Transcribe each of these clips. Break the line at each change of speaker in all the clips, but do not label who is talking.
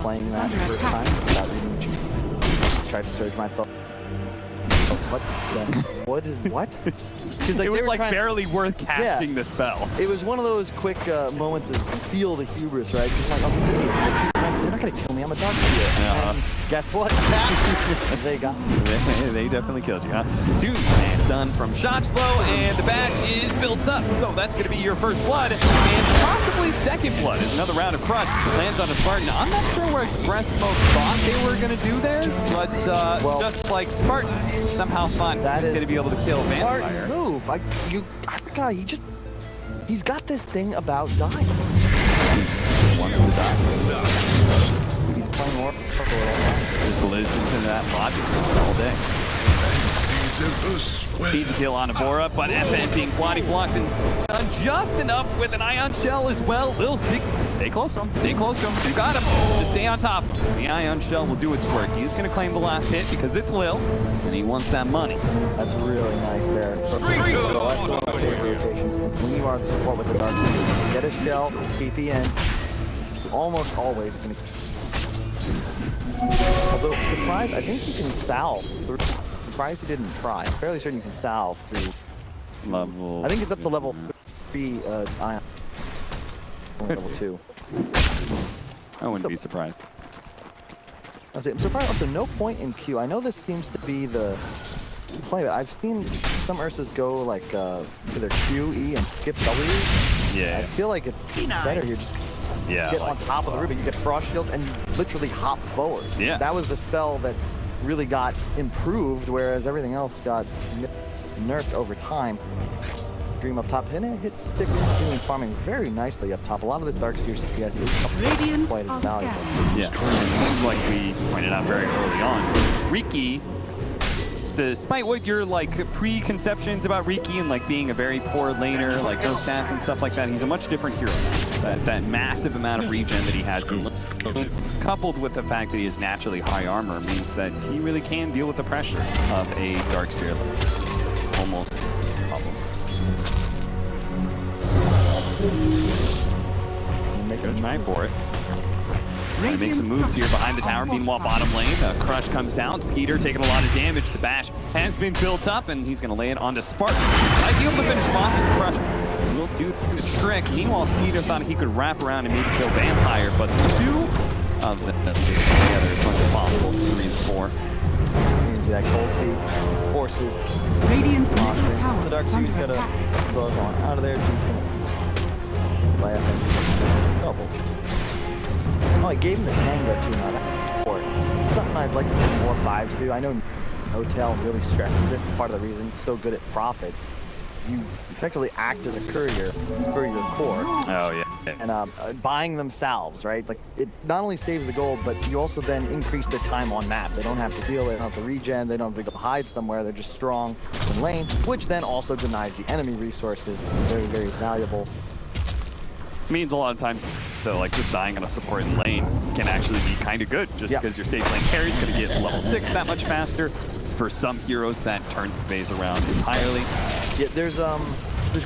playing that first time without reading the cheat. Tried to surge myself. What? What is what?
Like, it was like barely worth casting the spell.
It was one of those quick moments of feel the hubris, right? Just like, oh, these idiots, they're not gonna kill me. I'm a dog here. Guess what? They got me.
They definitely killed you, huh? 2 man's done from shots low, and the bash is built up. So that's gonna be your first blood, and possibly second blood is another round of crush. Lands on a Spartan. I'm not sure what Expressmo thought they were gonna do there, but just like Spartan, somehow thought that is gonna be able to kill Vampire.
Smart move. I forgot. He's got this thing about dying.
He wants to die.
He's playing more.
Just listens to that logic all day. Easy kill on Avora, but FN being body blocked and done just enough with an ion shell as well. Lil, stay close to him. Stay close to him. You got him. Just stay on top. The ion shell will do its work. He's going to claim the last hit because it's Lil, and he wants that money.
That's really nice there. When you are the support with the dark, get a shell, TP in. Almost always going to. Although surprised, I think you can salve. Surprised he didn't try. I'm fairly certain you can salve through
level.
I think it's up to level 3 ion. Level 2.
I wouldn't be surprised.
I'm surprised also no point in Q. I know this seems to be the play, but I've seen some Ursas go like to their Q, E, and skip W.
Yeah.
I feel like it's better here. Just get on top of the Ruby, you get Frost Shield, and literally hop forward.
Yeah.
That was the spell that really got improved, whereas everything else got nerfed over time. Dream up top, and it hits sticks, doing farming very nicely up top. A lot of this Darkseer CPS is quite as valuable.
Yeah, like we pointed out very early on, Riki, despite what your like preconceptions about Riki and like being a very poor laner, like no stats and stuff like that, he's a much different hero. That massive amount of regen that he has, coupled with the fact that he has naturally high armor, means that he really can deal with the pressure of a Darkseer. Almost problem. Gonna try for it. Trying to make some moves here behind the tower. Meanwhile, bottom lane, Crush comes down. Skeeter taking a lot of damage. The bash has been built up, and he's going to lay it onto Spartan. Might be able to finish him off as Crush will do the trick. Meanwhile, Skeeter thought he could wrap around and maybe kill Vampire, but 2 of them together as much as possible. 3 and 4.
You can see that cold feet forces.
Radiant's middle tower.
The Darkseer's got to buzz on out of there. He's going to lay up and double. Oh, I gave him the Tango too, not that support. Something I'd like to see more 5s do. I know Hotel really stresses this. Part of the reason he's so good at Prophet. You effectively act as a courier for your core.
Oh, yeah.
And buying them salves, right? Like, it not only saves the gold, but you also then increase their time on map. They don't have to heal, they don't have to regen, they don't have to go hide somewhere. They're just strong in lane, which then also denies the enemy resources. Very, very valuable.
Means a lot of times, so like just dying on a support in lane can actually be kind of good, just because your safe lane carry's going to get level 6 that much faster. For some heroes, that turns the phase around entirely.
Yeah, there's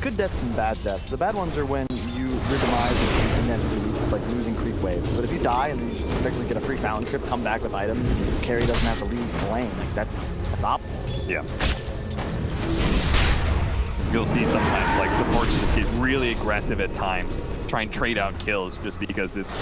good deaths and bad deaths. The bad ones are when your demise and then like losing creep waves. But if you die and then you just effectively get a free fountain trip, come back with items, carry doesn't have to leave the lane. Like that's optimal.
Yeah. You'll see sometimes like supports just get really aggressive at times, try and trade out kills just because it's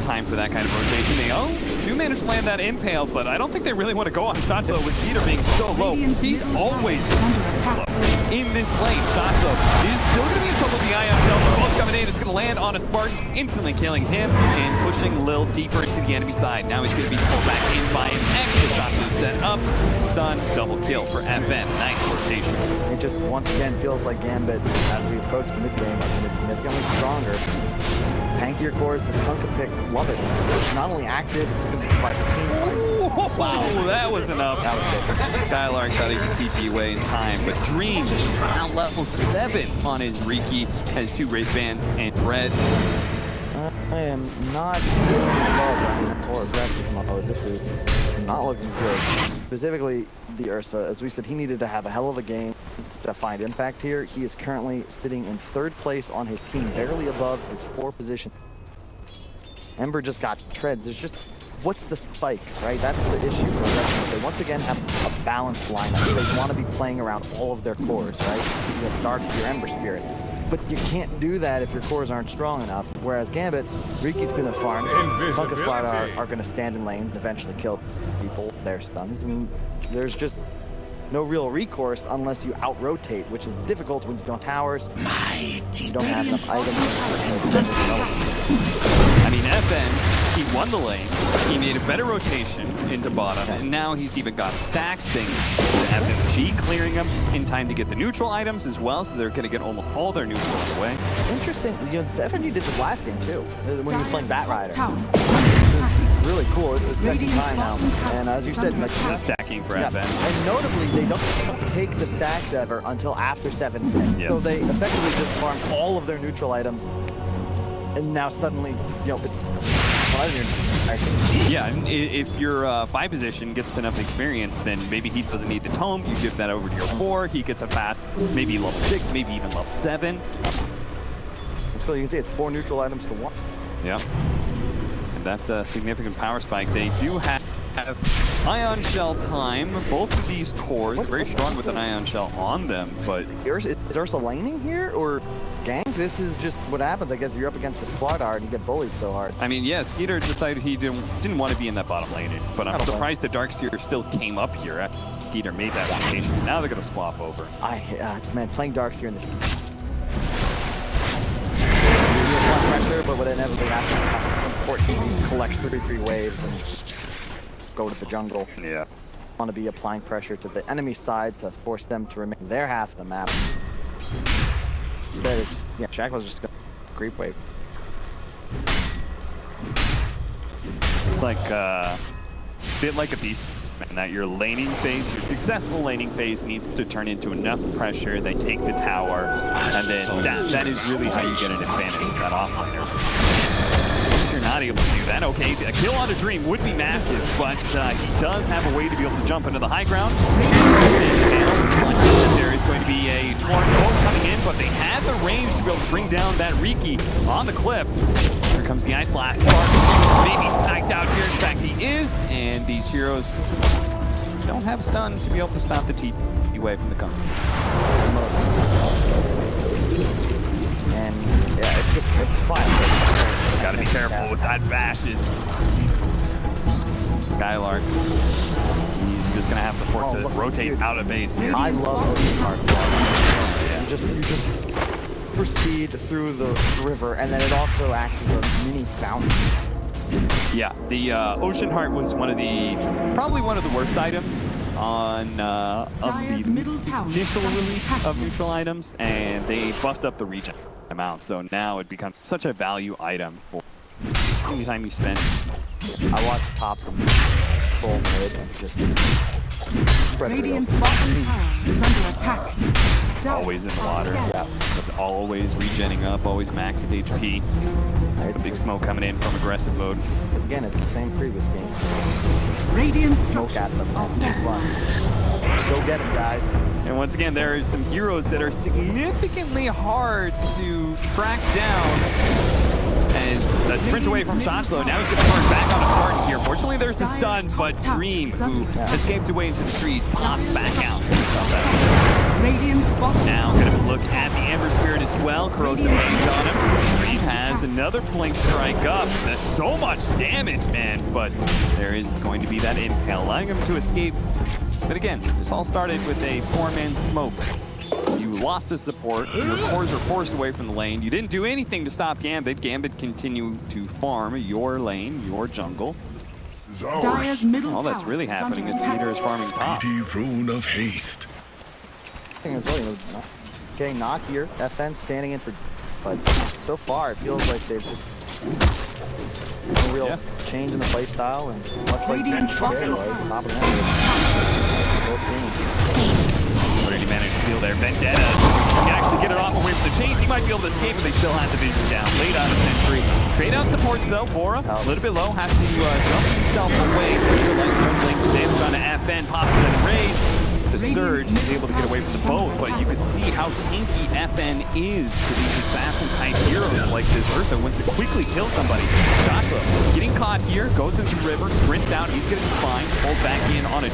time for that kind of rotation. They do manage to land that impale, but I don't think they really want to go on Shacho with Skeeter being so low. He's always low. In this lane, Shacho is still going to be in trouble with the ion shell, but both coming in. It's going to land on a Spartan, instantly killing him and pushing Lil deeper into the enemy side. Now he's going to be pulled back in by an extra Shacho set up. Done, double kill for FN. Nice rotation.
It just once again feels like Gambit, as we approach the mid game, is significantly stronger. Tankier cores, the Skunka pick, love it. It's not only active, but the team.
Wow, that was enough.
That was big.
Skylark got even TP away in time, but Dream now level 7 on his Riki, has 2 Wraith Bands and Dread.
I am not love or aggressive mode. This is not looking good. Specifically, the Ursa. As we said, he needed to have a hell of a game to find impact here. He is currently sitting in 3rd place on his team, barely above his 4 position. Ember just got treads. There's just, what's the spike, right? That's the issue for Wrestling. They once again have a balanced lineup. They want to be playing around all of their cores, right? You have Darkseer, Ember Spirit. But you can't do that if your cores aren't strong enough. Whereas Gambit, Riki's going to farm. Funkus Flight are going to stand in lanes and eventually kill people, their stuns. And there's just no real recourse unless you out-rotate, which is difficult when you don't have towers. You don't have enough items.
I mean, FN, he won the lane. He made a better rotation into bottom, and now he's even got stacks things. FMG clearing him in time to get the neutral items as well, so they're going to get almost all their neutrals away.
Interesting. You know, the FMG did this last game too, when he was playing Bat Rider. Really cool. This is the second time now. And as you said, like,
stacking for FN.
And notably, they don't take the stacks ever until after 7 picks. Yep. So they effectively just farm all of their neutral items. And now suddenly, you know, it's...
Yeah, if your 5 position gets enough experience, then maybe he doesn't need the tome. You give that over to your 4. He gets a fast, maybe level 6, maybe even level 7.
Let's go. You can see it's 4 neutral items to 1.
Yeah. That's a significant power spike. They do have Ion Shell time. Both of these cores very strong with an Ion Shell on them, but...
Is Ursa laning here, or gang? This is just what happens, I guess, if you're up against the squad hard and you get bullied so hard.
I mean, yeah, Skeeter decided he didn't want to be in that bottom lane, but I'm surprised that Darkseer still came up here after Skeeter made that rotation. Now they're going to swap over.
Man, playing Darkseer in this... pressure, but what inevitably happens is 14 collects 3 waves and go to the jungle.
Yeah.
Want to be applying pressure to the enemy side to force them to remain their half of the map. Yeah, Shackle's just going to creep wave.
It's like a bit like a beast, and that your laning phase, your successful laning phase needs to turn into enough pressure. They take the tower, and then that is really how you get an advantage with that offlaner. If you're not able to do that, okay, a kill on a Dream would be massive, but he does have a way to be able to jump into the high ground. There is going to be a Torn coming in, but they have the range to be able to bring down that Riki on the cliff. Here comes the Ice Blast. Maybe sniped out here. In fact, he is, and these heroes don't have a stun to be able to stop the TP away from the company.
And yeah, it's fine.
Gotta be careful with that bashes. Skylark. He's just gonna have to force to rotate out of base here.
I love this part. You just proceed through the river, and then it also acts as a mini fountain.
Yeah, the Ocean Heart was probably one of the worst items on of the initial release of neutral items, and they buffed up the regen amount, so now it becomes such a value item for any time you spend.
I watched tops and full mid and just
Radiant's bottom tower is under attack.
Always in the water. Yeah. But always regenning up, always max at HP. A big smoke coming in from aggressive mode.
Again, it's the same previous game.
Radiant structures are
Go get him, guys.
And once again, there are some heroes that are significantly hard to track down. As a sprint away from Shotflow, now he's going to turn back on a Spartan here. Fortunately, there's the stun, but Dream, who escaped away into the trees, pops back out. Now going to look at the Amber Spirit as well. Corrosive Haze on him. Dream has another Blink Strike up. That's so much damage, man. But there is going to be that impale, allowing him to escape. But again, this all started with a 4-man smoke. You lost the support, your cores are forced away from the lane. You didn't do anything to stop Gambit. Gambit continued to farm your lane, your jungle. All that's really happening is Peter is farming top.
Rune of haste.
Okay, not here. FN standing in for, but so far it feels like they've just no real change in the play style, and much like top of the both teams.
Already managed to steal there. Vendetta can actually get it off away from the chains. He might be able to escape, but they still have the vision down. Late out of Sentry. Trade out supports though. Bora, a little bit low, has to jump himself away. Damage on to FN, pops in rage. the surge, he's able to get away from the boat, but you can see how tanky FN is to these assassin-type heroes like this Ursa wants to quickly kill somebody. Joshua getting caught here, goes into the river, sprints out, he's gonna be fine, pulled back in on a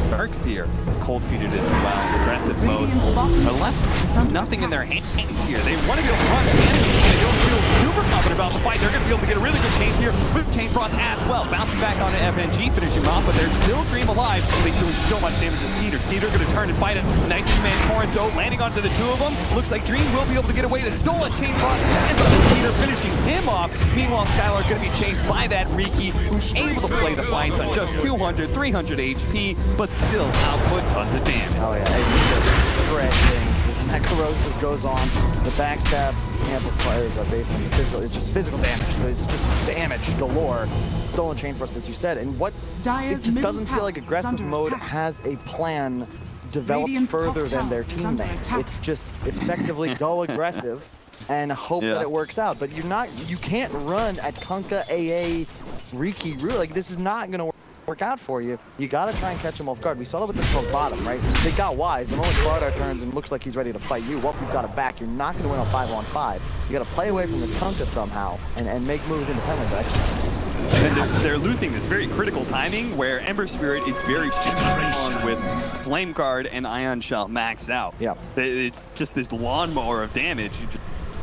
dark seer. Cold-feeded as well, aggressive mode. Unless nothing in their hands here. They want to be able to run the enemy. They don't feel super confident about the fight. They're going to be able to get a really good chase here with Chain Frost as well. Bouncing back onto FNG, finishing him off, but they're still Dream alive. He's doing so much damage to Skeeter. Skeeter going to turn and fight it. Nice man, Corinto, landing onto the two of them. Looks like Dream will be able to get away. They stole a Chain Frost, and Skeeter finishing him off. Meanwhile, Skylar going to be chased by that Riki, who's able to play the fights on just 200, 300 HP, but still output tons of damage.
Oh yeah, it's just threatening. That corrosive goes on. The backstab amplifiers are based on the physical. It's just physical damage. So it's just damage galore. Stolen Chain Frost, as you said, and what it just doesn't feel like aggressive mode has a plan developed further than their teammate. It's just effectively go aggressive and hope that it works out. But you can't run at Kunkka, AA, Riki, like this is not gonna work out for you. You gotta try and catch him off guard. We saw that with the smoke bottom, right? They got wise. The moment Slardar turns and looks like he's ready to fight you, well, you've got to back. You're not gonna win on 5-on-5. You gotta play away from the Kunkka somehow and make moves independently.
And they're losing this very critical timing where Ember Spirit is very on with Flame Guard and Ion Shell maxed out.
Yeah.
It's just this lawnmower of damage. You just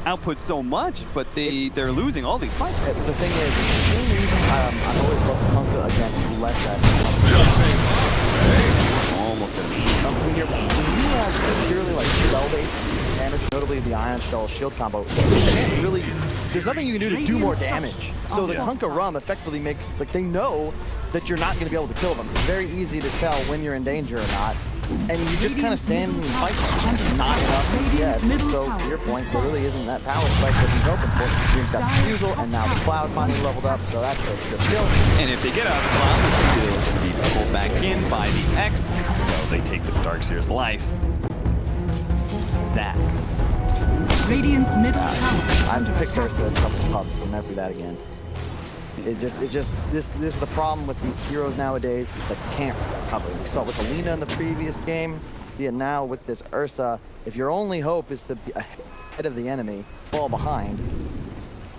output so much, but they're losing all these fights.
The thing is, the same reason I've always loved Kunkka against Lesha.
Almost
When you have purely like spell-based damage, notably the Ion Shell shield combo, you can't really, there's nothing you can do to do more damage. So the Kunkka Rum effectively makes, like they know that you're not going to be able to kill them. It's very easy to tell when you're in danger or not. And you just kind of stand and fight them. Not enough yet. So to your point, there really isn't that power spike that he's hoping for. He's got the Fusel, and now the Cloud finally leveled up, so that's a good skill.
And if they get out of the Cloud, they'll still be pulled back in by the X. So they take the Darkseer's life. That.
Radiant's middle tower is
I've
under
picked
attack.
Ursa a couple pubs, so never do that again. This is the problem with these heroes nowadays that can't recover. We saw it with Alina in the previous game, and now with this Ursa. If your only hope is to be ahead of the enemy, fall behind,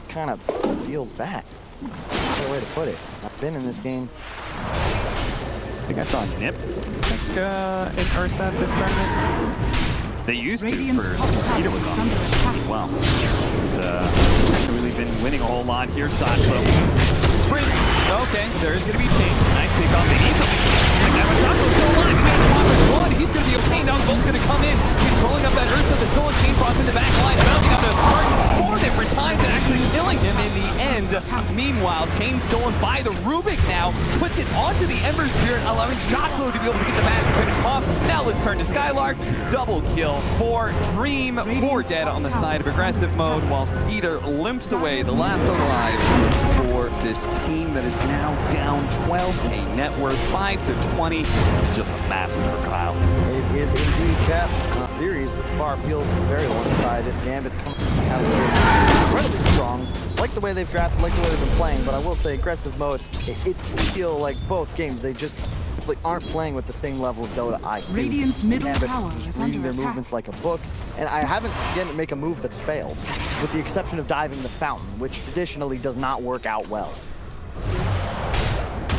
kind of feels bad. That's the way to put it. I've been in this game.
I think I saw Nip in Ursa at this tournament. They used to for Peter was on as well. But, really been winning a whole lot here. Shot low. Okay, there is going to be change. Nice pick off the Angel. Shaco's still alive. He makes one. He's going to be okay. Now Bolt's going to come in. He's rolling up that Ursa. The stolen Chain Frost in the back line. Bouncing up to Spark 4 different times and actually killing him in the end. Meanwhile, Chain stolen by the Rubik now. Puts it onto the Ember Spirit, allowing Shaco to be able to get the match and finish him off. Now let's turn to Skylark. Double kill for Dream. 4 dead on the side of aggressive mode, while Skeeter limps away, the last alive for this team that is now down 12K net worth, 5-20. It's just a massive for Kyle.
It is indeed Cap. Series this far feels very one-sided. Gambit comes out of here incredibly strong. Like the way they've drafted, like the way they've been playing, but I will say aggressive mode, it feels like both games, they just simply aren't playing with the same level of Dota IQ.
Radiant's middle
Gambit
tower
is
is
reading
under
their
attack.
movements like a book, and I haven't seen it make a move that's failed, with the exception of diving the fountain, which traditionally does not work out well.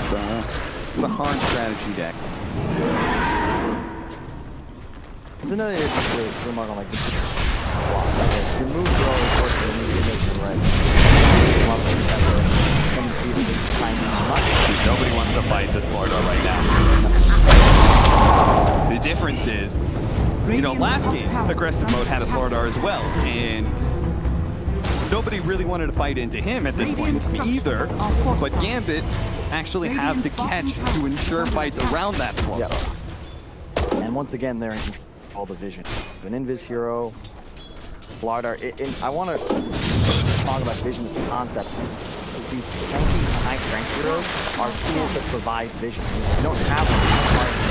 It's a hard strategy deck.
It's another remark on like the your moves are always working and you're making right. A lot of things have a tendency to just try and use much.
Dude, nobody wants to fight this Slardar right now. The difference is, you know, last game, aggressive mode had a Slardar as well, and nobody really wanted to fight into him at this point either, but Gambit actually have the catch to ensure fights around that Slardar.
Yeah. And once again, they're in control of the vision. An Invis hero, Slardar. I want to talk about vision as a concept. These tanky, high-strength heroes are tools that provide vision. You don't have to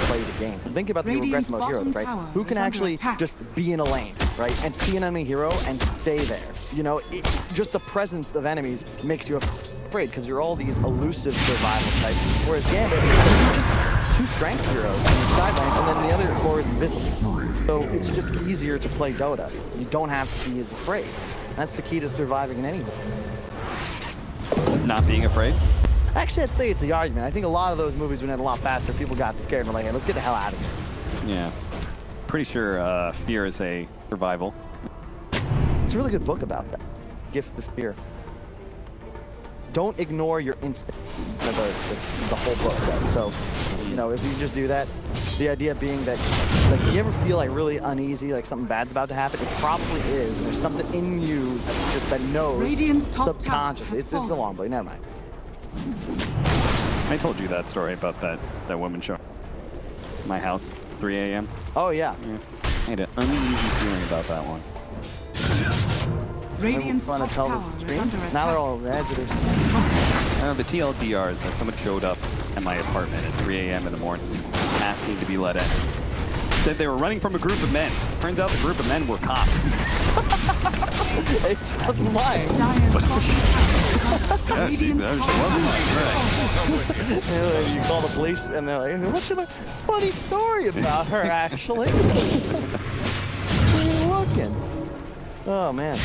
play the game. Think about the aggressive mode heroes, right? Who can actually just be in a lane, right? And see an enemy hero and stay there. You know, just the presence of enemies makes you afraid because you're all these elusive survival types. Whereas Gambit, you just 2 strength heroes in the side lane, and then the other core is invisible. So it's just easier to play Dota. You don't have to be as afraid. That's the key to surviving in any world.
Not being afraid?
Actually, I'd say it's the argument. I think a lot of those movies went a lot faster. People got scared and were like, hey, let's get the hell out of here.
Yeah. Pretty sure fear is a survival.
It's a really good book about that. Gift of Fear. Don't ignore your instinct. The whole book does. So, you know, if you just do that, the idea being that, like, you ever feel like really uneasy, like something bad's about to happen? It probably is. And there's something in you that's just that knows.
Radiant's top
subconscious.
tower has
It's a long blade. Never mind.
I told you that story about that woman show. My house, 3 a.m.
Oh, yeah.
I had an uneasy feeling about that one.
Radiant's
Trying
top
to tell
tower
the
is
stream.
under attack.
Now they're all agitated.
The TLDR is that someone showed up at my apartment at 3 a.m. in the morning, asking to be let in. Said they were running from a group of men. Turns out the group of men were cops.
It wasn't lying.
Dire's bottom tower is under attack.
Yeah,
Radiant's
that
top
wasn't
tower
lying,
is
You call the police and they're like, what's your funny story about her, actually? Where are you looking? Oh, man.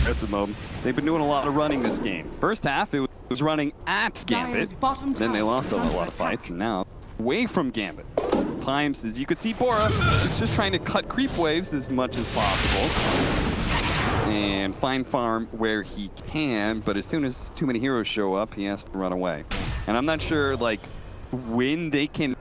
Rest of mode. They've been doing a lot of running this game. First half, it was running at Gambit.
Dire's bottom
Then they
tower
lost
is
a
under
lot of
attack.
fights, and now away from Gambit. Times, as you could see, Bora is just trying to cut creep waves as much as possible and find farm where he can, but as soon as too many heroes show up, he has to run away. And I'm not sure, like, when they can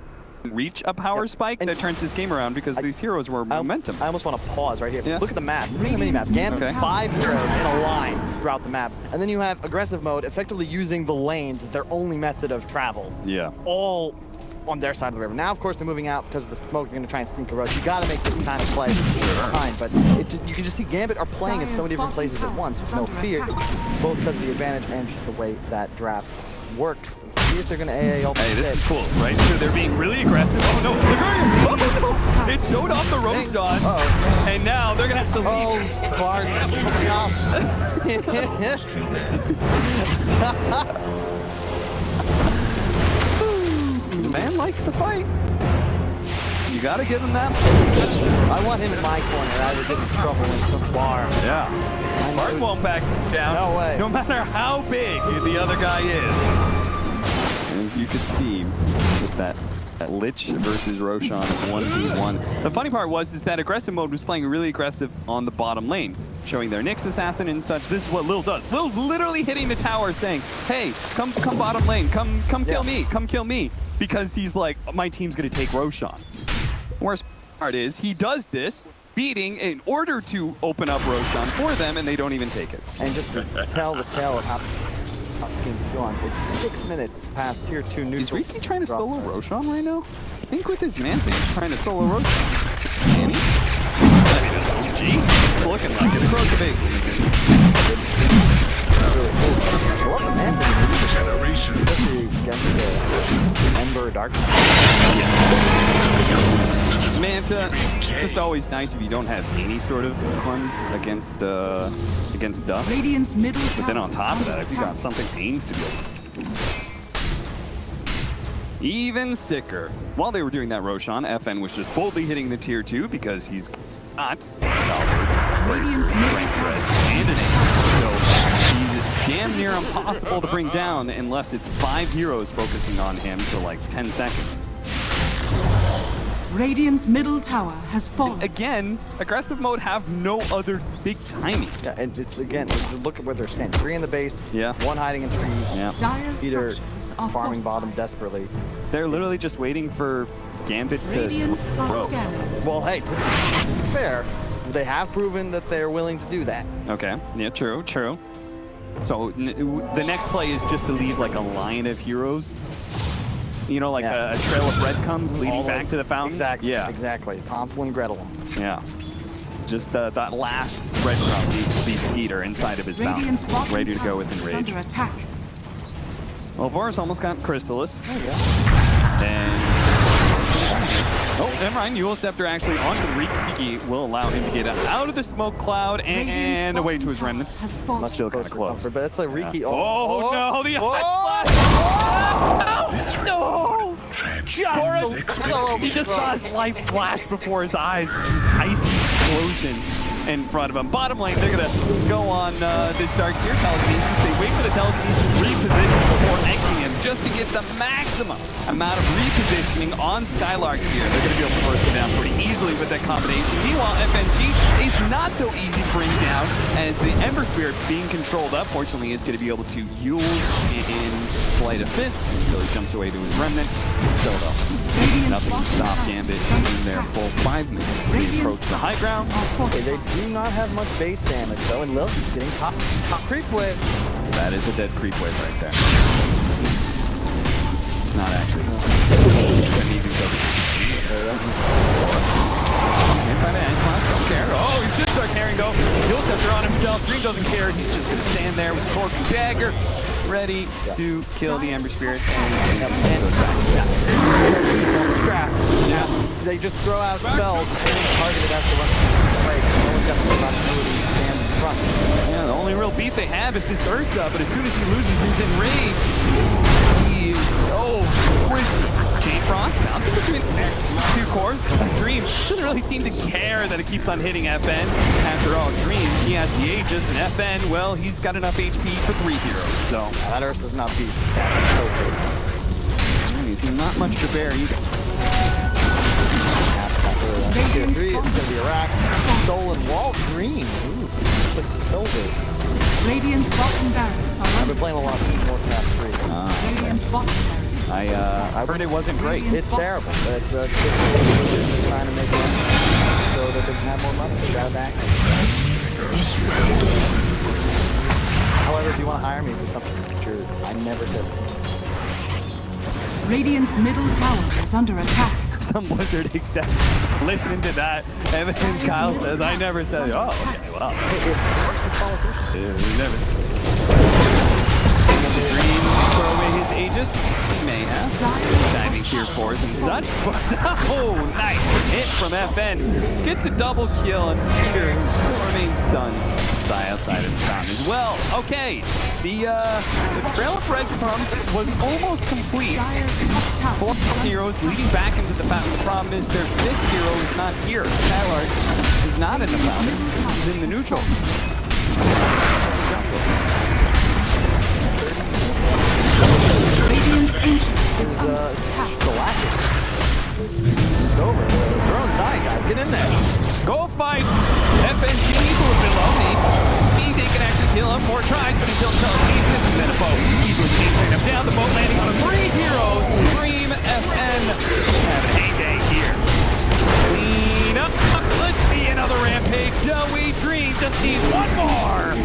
reach a power spike that turns this game around, because these heroes were momentum.
I almost want to pause right here.
Yeah.
Look at the map. Look at the mini map. Gambit's
Okay.
5 heroes in a line throughout the map. And then you have aggressive mode, effectively using the lanes as their only method of travel.
Yeah.
All on their side of the river. Now, of course, they're moving out because of the smoke. They're going to try and sneak a rush. You got to make this kind of play behind. But you can just see Gambit are playing in so many different places at once with no fear, both because of the advantage and just the way that draft works. See if they're going to AA all
Hey, this is cool, right? So they're being really aggressive. Oh no, they're going! Oh, it showed off the rope shot, and now they're gonna have to leave.
Oh, Barton, something else.
The man likes to fight. You gotta give him that.
I want him in my corner. I would get in trouble in some bar.
Yeah. Bart won't back down.
No way.
No matter how big the other guy is. As you can see with that Lich versus Roshan 1v1. The funny part is that aggressive mode was playing really aggressive on the bottom lane, showing their Nyx assassin and such. This is what Lil does. Lil's literally hitting the tower saying, hey, come bottom lane, come kill me, come kill me. Because he's like, my team's gonna take Roshan. Worst part is, he does this, beating in order to open up Roshan for them, and they don't even take it.
And just to tell the tale of how the game's going, it's 6 minutes past tier 2 neutral.
Is Riki trying to solo Roshan right now? I think with his Manta, he's trying to solo Roshan. Can he? I mean, it's OG. Looking like it. Across the base.
Really cool. I love the Manta.
Generation.
Especially against the Ember Dark.
Manta, just always nice if you don't have any sort of cleanse against Duff.
Radiant's middle
But then
tower
on top of
is
that,
under
if you got
attack.
something Pains to do. Even sicker. While they were doing that Roshan, FN was just boldly hitting the tier 2 because he's got Salvage,
Radiant's
Bracer,
middle
Range
tower.
Red, and an 8. So he's damn near impossible to bring down unless it's 5 heroes focusing on him for like 10 seconds.
Radiant's middle tower has fallen.
Again, aggressive mode have no other big timing.
Yeah, and it's again, look at where they're standing. 3 in the base,
Yeah.
1 hiding in trees.
Yeah.
Dire's
Either
structures are
farming bottom
fortified.
desperately.
They're literally just waiting for Gambit to
Radiant are
throw.
scanning.
Well, hey, to be fair, they have proven that they're willing to do that.
Okay, yeah, true. So the next play is just to leave like a line of heroes. You know, like
Yeah.
a trail of breadcrumbs leading
All the way-
back to the fountain?
Exactly.
Yeah.
Exactly. Hansel and Gretel.
Yeah. Just that last breadcrumb leaves Peter inside of his
Radiant's
fountain,
bottom
ready to go
tower
with
is
Enrage.
under attack.
Well, Boris almost got Crystallis.
There you go.
And... Oh, never mind. Yule Scepter actually onto the Riki will allow him to get out of the smoke cloud
Radiant's
and away
bottom
to his
tower
remnant.
has fallen.
Much
Still
closer
kinda
for
close.
comfort, but it's like Riki.
Yeah. Oh, no, the
oh,
no!
This
No!
tragic.
Boris He just saw his life flash before his eyes. This icy explosion in front of him. Bottom lane, they're going to go on this Dark Seer telekinesis. They wait for the telekinesis to reposition before exiting him just to get the maximum amount of repositioning on Skylark here. They're going to be able to force him down pretty easily with that combination. Meanwhile, FNG is not so easy to bring down as the Ember Spirit being controlled up. Fortunately, it's going to be able to use in Sleight of Fist until he jumps away to his Remnant. Still though, nothing to stop Gambit in their full 5 minutes. They approach the high ground.
Okay, they do not have much base damage though, and Lil's getting top creep wave.
That is a dead creep wave right there. It's not actually. Don't care. Oh, he should start caring though. He'll scepter on himself. Dream doesn't care. He's just gonna stand there with Cork and Dagger, ready to kill the Ember Spirit.
Yeah. They just throw out spells and targeted after one break. No one's got the ability to stand in front.
Yeah, the only real beat they have is this Ursa, but as soon as he loses, he's enraged. He is so crispy. Chain Frost bouncing between two cores. Dream doesn't really seem to care that it keeps on hitting FN. After all, Dream, he has the Aegis, and FN, well, he's got enough HP for 3 heroes. So
that Ursa's not beat. So
he's not much to bear either.
Tier 3, it's going to be a rack. Stolen Wall Dream. Ooh,
Radiant's bottom barracks are
I've
under
been playing a lot of more Cap 3.
Radiant's bottom barracks.
I heard it wasn't great.
It's terrible. It's trying to make it so that they can have more money. They got it back. However, if you want to hire me for something, sure, I never said it.
Radiant's middle tower is under attack.
Some Blizzard exec listening to that, and then Kyle says, I never said, oh, okay, well. Never. Green throw away his Aegis. He may have. Diving tier 4s and such. Oh, nice hit from FN. Gets a double kill, and Peter remains stunned. Outside of the town as well. Okay, the trail of breadcrumbs was almost complete. 4 heroes leading back into the fountain. The problem is their 5th hero is not here. Skylark is not in the fountain. He's in the neutral.
Radiant's ancient is under attack.
Galactic. It's over. The drone's dying, guys. Get in there.
Go fight! FNG, he's a little bit low. He can actually kill him 4 tries, but until telekinesis, and then a boat easily chain him down. The boat landing on 3 heroes. Dream, FN, have a heyday here. Clean up. Let's see another rampage. Joey Dream just needs one more.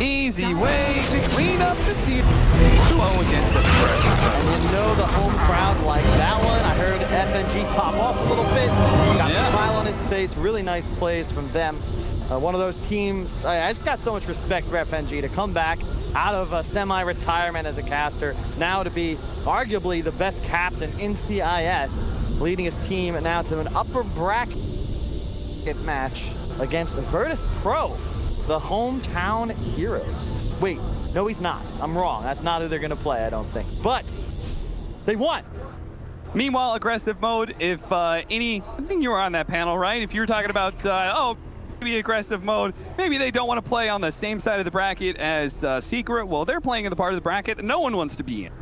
Easy way to clean up the series. Slow against the pressure.
And you know the home crowd like that one. I heard FNG pop off a little bit. Got a smile on his face. Really nice plays from them. One of those teams, I just got so much respect for FNG to come back out of a semi-retirement as a caster, now to be arguably the best captain in CIS, leading his team now to an upper bracket match against Virtus Pro, the hometown heroes. Wait, no he's not. I'm wrong. That's not who they're going to play, I don't think. But they won.
Meanwhile, aggressive mode, if I think you were on that panel, right? If you were talking about, maybe aggressive mode, maybe they don't want to play on the same side of the bracket as Secret. Well, they're playing in the part of the bracket that no one wants to be in.